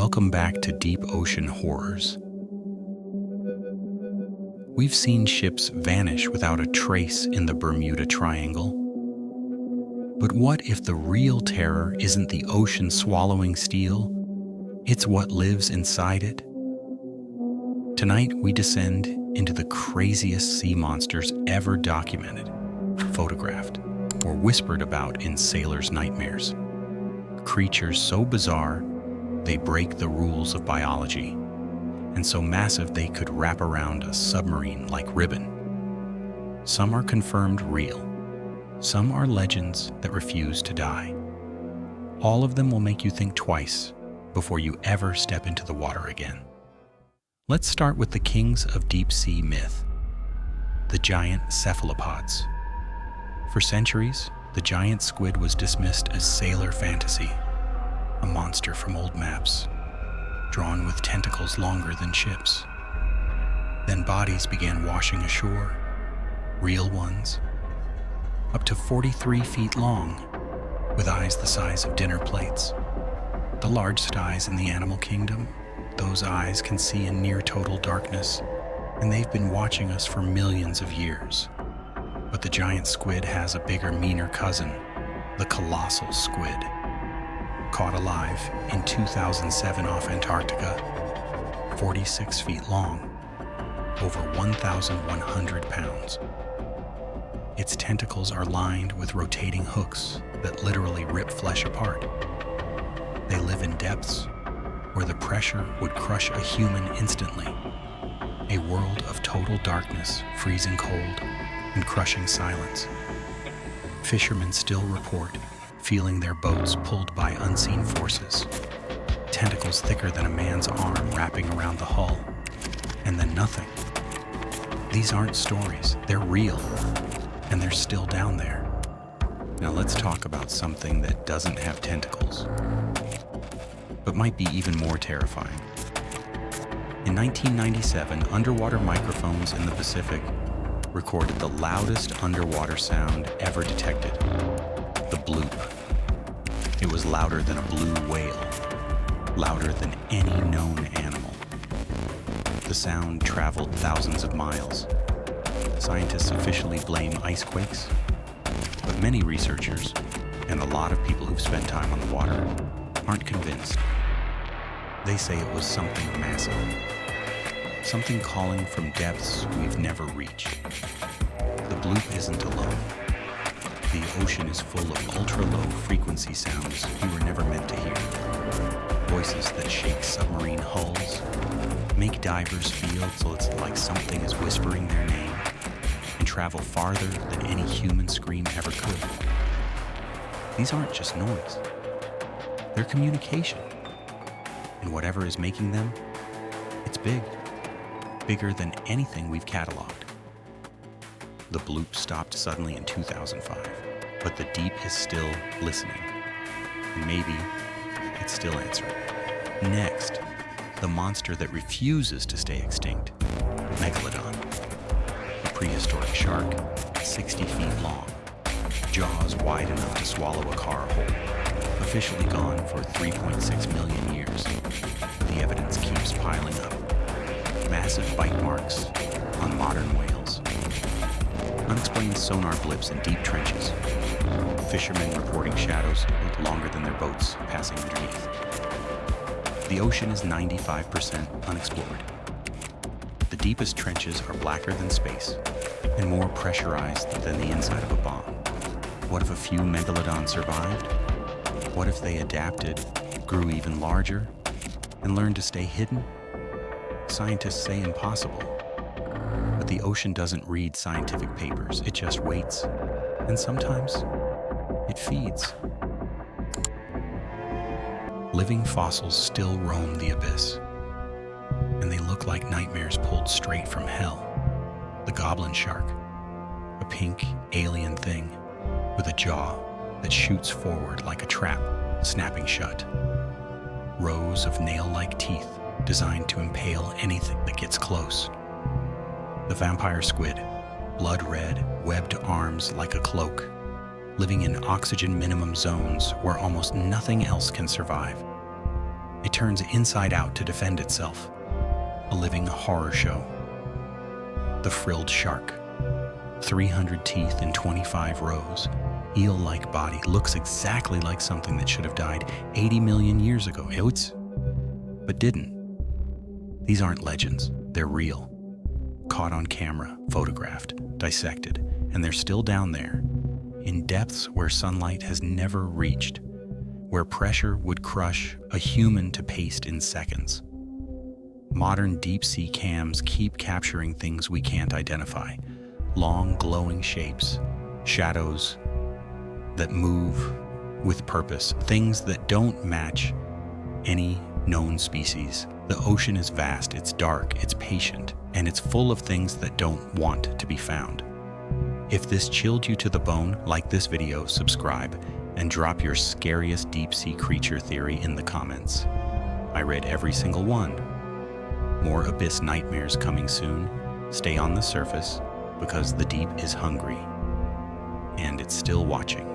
Welcome back to Deep Ocean Horrors. We've seen ships vanish without a trace in the Bermuda Triangle. But what if the real terror isn't the ocean swallowing steel? It's what lives inside it. Tonight, we descend into the craziest sea monsters ever documented, photographed, or whispered about in sailors' nightmares. Creatures so bizarre, they break the rules of biology, and so massive they could wrap around a submarine like ribbon. Some are confirmed real. Some are legends that refuse to die. All of them will make you think twice before you ever step into the water again. Let's start with the kings of deep sea myth, the giant cephalopods. For centuries, the giant squid was dismissed as sailor fantasy, a monster from old maps, drawn with tentacles longer than ships. Then bodies began washing ashore, real ones, up to 43 feet long, with eyes the size of dinner plates. The largest eyes in the animal kingdom, those eyes can see in near total darkness, and they've been watching us for millions of years. But the giant squid has a bigger, meaner cousin, the Colossal Squid. Caught alive in 2007 off Antarctica, 46 feet long, over 1,100 pounds. Its tentacles are lined with rotating hooks that literally rip flesh apart. They live in depths where the pressure would crush a human instantly. A world of total darkness, freezing cold, and crushing silence. Fishermen still report feeling their boats pulled by unseen forces. Tentacles thicker than a man's arm wrapping around the hull, and then nothing. These aren't stories, they're real, and they're still down there. Now let's talk about something that doesn't have tentacles, but might be even more terrifying. In 1997, underwater microphones in the Pacific recorded the loudest underwater sound ever detected, the bloop. It was louder than a blue whale, louder than any known animal. The sound traveled thousands of miles. Scientists officially blame icequakes, but many researchers, and a lot of people who've spent time on the water, aren't convinced. They say it was something massive. Something calling from depths we've never reached. The bloop isn't alone. The ocean is full of ultra-low frequency sounds you were never meant to hear. Voices that shake submarine hulls, make divers feel so it's like something is whispering their name, and travel farther than any human scream ever could. These aren't just noise. They're communication. And whatever is making them, it's big. Bigger than anything we've cataloged. The bloop stopped suddenly in 2005, but the deep is still listening. And maybe it's still answering. Next, the monster that refuses to stay extinct, Megalodon. A prehistoric shark, 60 feet long, jaws wide enough to swallow a car whole. Officially gone for 3.6 million years. The evidence keeps piling up. Massive bite marks on modern whales. Unexplained sonar blips in deep trenches. Fishermen reporting shadows longer than their boats passing underneath. The ocean is 95% unexplored. The deepest trenches are blacker than space and more pressurized than the inside of a bomb. What if a few megalodons survived? What if they adapted, grew even larger, and learned to stay hidden? Scientists say impossible. But the ocean doesn't read scientific papers, it just waits. And sometimes, it feeds. Living fossils still roam the abyss. And they look like nightmares pulled straight from hell. The Goblin Shark, a pink, alien thing with a jaw that shoots forward like a trap, snapping shut. Rows of nail-like teeth designed to impale anything that gets close. The vampire squid, blood red, webbed arms like a cloak, living in oxygen minimum zones where almost nothing else can survive. It turns inside out to defend itself. A living horror show. The Frilled Shark. 300 teeth in 25 rows. Eel-like body, looks exactly like something that should have died 80 million years ago. But didn't. These aren't legends, they're real. Caught on camera, photographed, dissected, and they're still down there, in depths where sunlight has never reached, where pressure would crush a human to paste in seconds. Modern deep-sea cams keep capturing things we can't identify. Long, glowing shapes, shadows that move with purpose, things that don't match any known species. The ocean is vast, it's dark, it's patient, and it's full of things that don't want to be found. If this chilled you to the bone, like this video, subscribe, and drop your scariest deep-sea creature theory in the comments. I read every single one. More abyss nightmares coming soon. Stay on the surface, because the deep is hungry, and it's still watching.